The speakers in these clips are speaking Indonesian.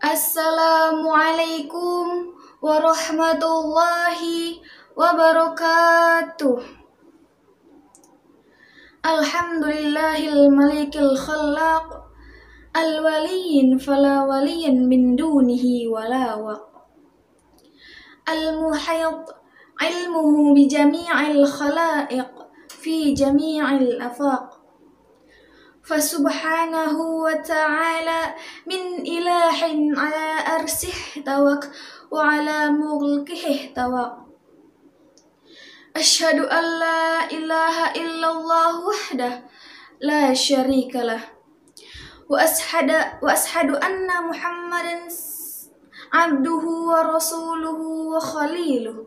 Assalamualaikum warahmatullahi wabarakatuh. Alhamdulillahil malikil khallaq, al-waliyin fala waliyan min dunihi walawaq, al-muhayt ilmuhu bi jami'il khalaiq fi jami'il afaq. Fasubhanahu wa ta'ala min ilahin ala arsih tawak wa ala mulkih tawak. Ashhadu an la ilaha illallah wahdah la syarikalah wa ashhadu anna Muhammadan abduhu wa rasuluhu wa khaliluh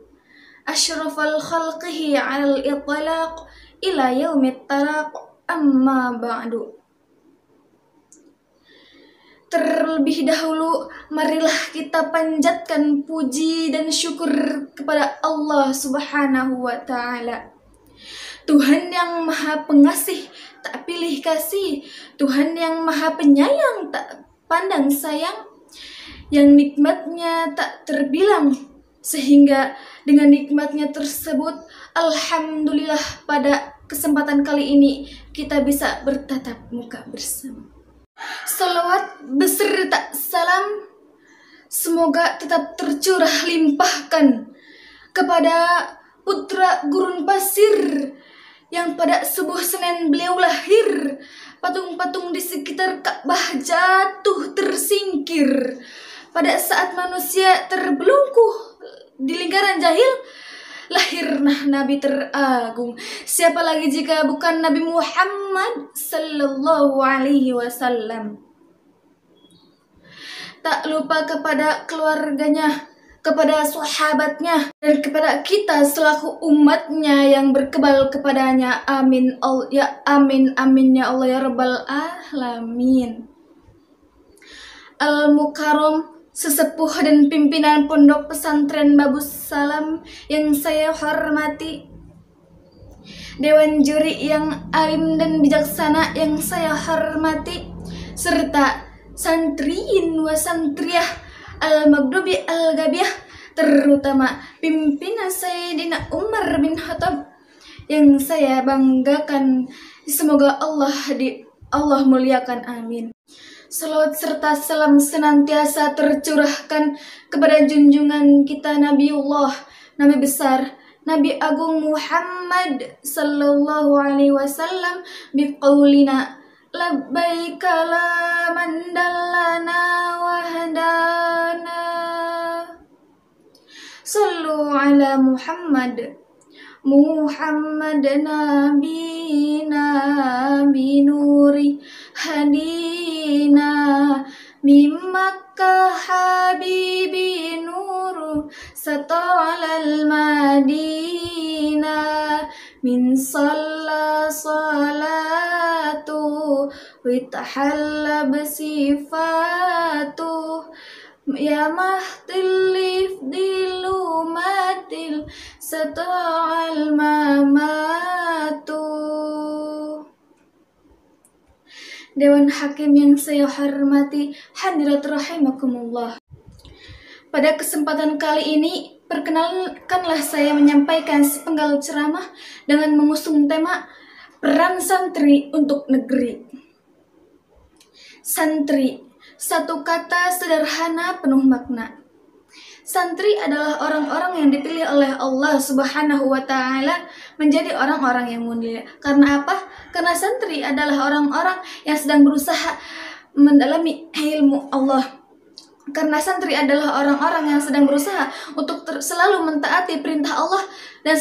asyrafal khalqihi alal itlaq ila yaumit talaq. Amma ba'du. Terlebih dahulu, marilah kita panjatkan puji dan syukur kepada Allah Subhanahu wa Ta'ala, Tuhan yang Maha Pengasih, tak pilih kasih, Tuhan yang Maha Penyayang, tak pandang sayang, yang nikmatnya tak terbilang, sehingga dengan nikmatnya tersebut, alhamdulillah pada kesempatan kali ini kita bisa bertatap muka bersama. Salawat beserta salam semoga tetap tercurah limpahkan kepada putra gurun pasir yang pada subuh Senin beliau lahir. Patung-patung di sekitar Ka'bah jatuh tersingkir. Pada saat manusia terbelungkuh di lingkaran jahil, lahirlah Nabi teragung. Siapa lagi jika bukan Nabi Muhammad sallallahu alaihi wasallam. Tak lupa kepada keluarganya, kepada sahabatnya, dan kepada kita selaku umatnya yang berkebal kepadanya. Amin ya amin amin ya Allah ya rabbal alamin. Al-Mukarram, sesepuh dan pimpinan pondok pesantren Babus Salam yang saya hormati, dewan juri yang alim dan bijaksana yang saya hormati, serta santriin wa santriyah al-maghdubi al-gabiyah, terutama pimpinan Sayyidina Umar bin Khattab yang saya banggakan. Semoga Allah muliakan, amin. Salawat serta salam senantiasa tercurahkan kepada junjungan kita Nabiullah, Nabi besar, Nabi Agung Muhammad sallallahu alaihi wasallam biqaulina labbaika la mandallana wahdana. Sallu ala Muhammad nabina binuri hadina mimmakah habibi nuru sata'alal madina min salla salatu witahalla besifatu ya mahtilif dilumatil sata'al mamatu. Dewan Hakim yang saya hormati, hadirat rahimakumullah. Pada kesempatan kali ini, perkenalkanlah saya menyampaikan sepenggal ceramah dengan mengusung tema peran santri untuk negeri. Santri, satu kata sederhana penuh makna. Santri adalah orang-orang yang dipilih oleh Allah Subhanahu wa Ta'ala menjadi orang-orang yang mulia. Karena apa? Karena santri adalah orang-orang yang sedang berusaha mendalami ilmu Allah. Karena santri adalah orang-orang yang sedang berusaha untuk selalu mentaati perintah Allah dan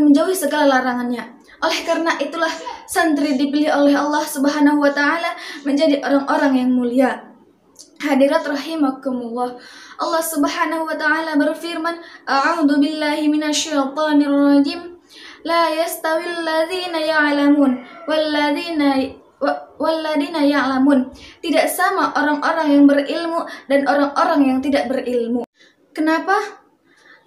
menjauhi segala larangannya. Oleh karena itulah santri dipilih oleh Allah Subhanahu wa Ta'ala menjadi orang-orang yang mulia. Hadirat rahimakumullah. Allah Subhanahu wa Ta'ala berfirman, A'udzu billahi minasyaitonir rajim. La yastawil ladzina ya'lamun walladzina ya'lamun. Tidak sama orang-orang yang berilmu dan orang-orang yang tidak berilmu. Kenapa?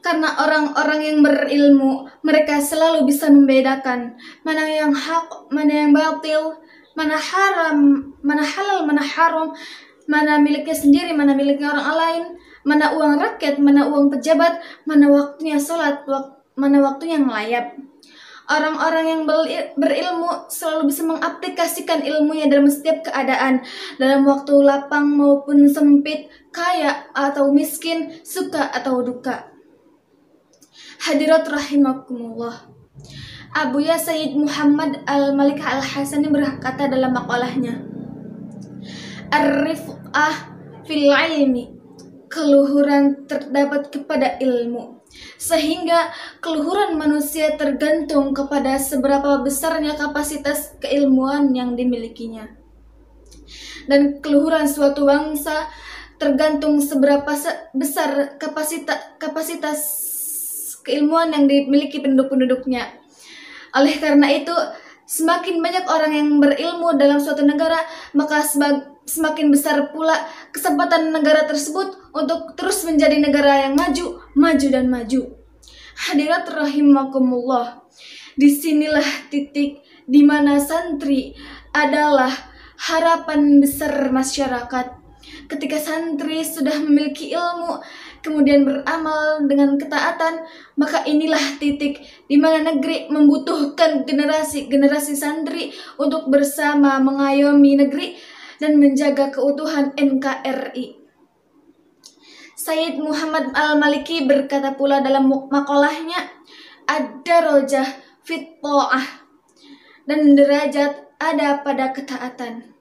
Karena orang-orang yang berilmu, mereka selalu bisa membedakan mana yang hak, mana yang batil, mana haram, mana halal, mana haram. mana miliknya sendiri, mana miliknya orang lain, mana uang rakyat, mana uang pejabat, mana waktunya sholat, mana waktunya ngelayap. Orang-orang yang berilmu selalu bisa mengaplikasikan ilmunya dalam setiap keadaan, dalam waktu lapang maupun sempit, kaya atau miskin, suka atau duka. Hadirat rahimakumullah. Abuya Sayyid Muhammad Al-Malik Al-Hasani berkata dalam makalahnya, Ar-rif'ah fil ilmi, keluhuran terdapat kepada ilmu. Sehingga keluhuran manusia tergantung kepada seberapa besarnya kapasitas keilmuan yang dimilikinya. Dan keluhuran suatu bangsa tergantung seberapa besar kapasitas keilmuan yang dimiliki penduduk-penduduknya. Oleh karena itu, semakin banyak orang yang berilmu dalam suatu negara, maka semakin besar pula kesempatan negara tersebut untuk terus menjadi negara yang maju dan maju. Hadirat rahimakumullah. Disinilah titik di mana santri adalah harapan besar masyarakat. Ketika santri sudah memiliki ilmu, kemudian beramal dengan ketaatan, maka inilah titik di mana negeri membutuhkan generasi santri untuk bersama mengayomi negeri dan menjaga keutuhan NKRI. Sayyid Muhammad Al-Maliki berkata pula dalam makalahnya, ad-darajah fit ta'ah, dan derajat ada pada ketaatan.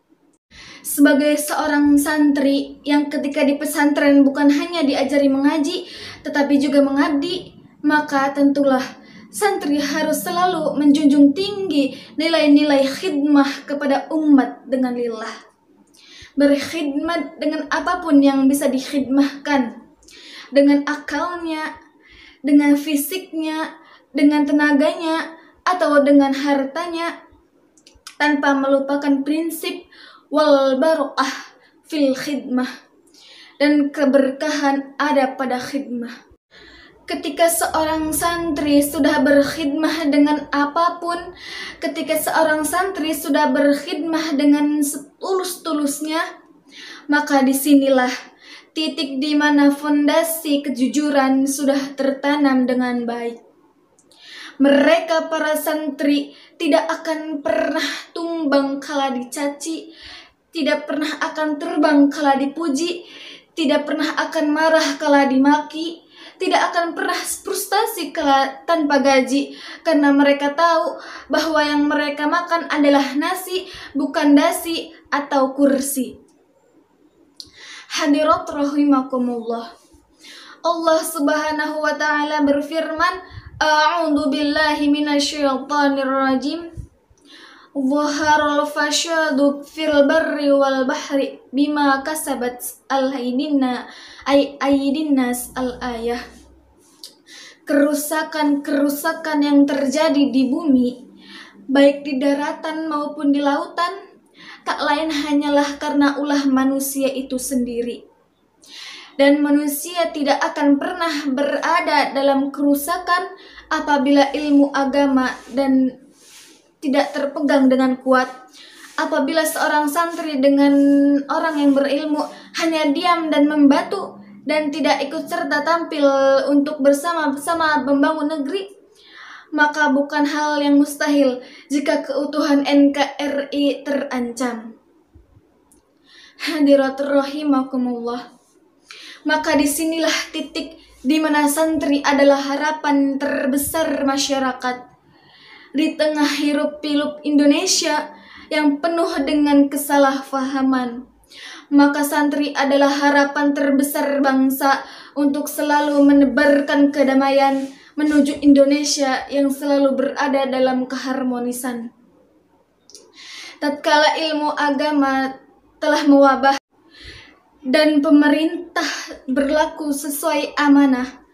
Sebagai seorang santri yang ketika di pesantren bukan hanya diajari mengaji, tetapi juga mengabdi, maka tentulah santri harus selalu menjunjung tinggi nilai-nilai khidmah kepada umat dengan lillah. Berkhidmat dengan apapun yang bisa dikhidmahkan, dengan akalnya, dengan fisiknya, dengan tenaganya, atau dengan hartanya, tanpa melupakan prinsip wal barokah fil khidmah, dan keberkahan ada pada khidmah. Ketika seorang santri sudah berkhidmah dengan apapun, ketika seorang santri sudah berkhidmah dengan setulus-tulusnya, maka disinilah titik di mana fondasi kejujuran sudah tertanam dengan baik. Mereka para santri tidak akan pernah tumbang kala dicaci, tidak pernah akan terbang kala dipuji, tidak pernah akan marah kala dimaki, tidak akan pernah frustasi tanpa gaji, karena mereka tahu bahwa yang mereka makan adalah nasi, bukan dasi atau kursi. Hadirat rahimakumullah. Allah Subhanahu wa taala berfirman, A'udzu billahi minasyaitonir rajim. Zaharal fasyadu fil barri wal bahri bima kasabat aydin nas al-ayah. Kerusakan yang terjadi di bumi, baik di daratan maupun di lautan, tak lain hanyalah karena ulah manusia itu sendiri. Dan manusia tidak akan pernah berada dalam kerusakan apabila ilmu agama dan tidak terpegang dengan kuat. Apabila seorang santri dengan orang yang berilmu hanya diam dan membatu dan tidak ikut serta tampil untuk bersama-sama membangun negeri, maka bukan hal yang mustahil jika keutuhan NKRI terancam. Hadirat rahimakumullah. Maka disinilah titik di mana santri adalah harapan terbesar masyarakat. Di tengah hiruk-pikuk Indonesia yang penuh dengan kesalahpahaman, maka santri adalah harapan terbesar bangsa untuk selalu menebarkan kedamaian menuju Indonesia yang selalu berada dalam keharmonisan. Tatkala ilmu agama telah mewabah dan pemerintah berlaku sesuai amanah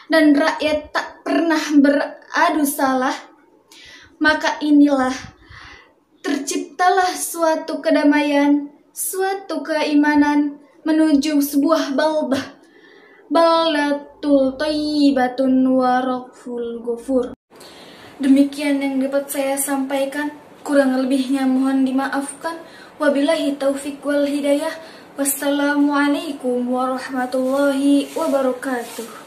dan rakyat tak pernah beradu salah, maka inilah terciptalah suatu kedamaian, suatu keimanan menuju sebuah baldatul thayyibatun wa rabbul ghafur. Demikian yang dapat saya sampaikan, kurang lebihnya mohon dimaafkan. Wabillahi taufik wal hidayah. Wassalamualaikum warahmatullahi wabarakatuh.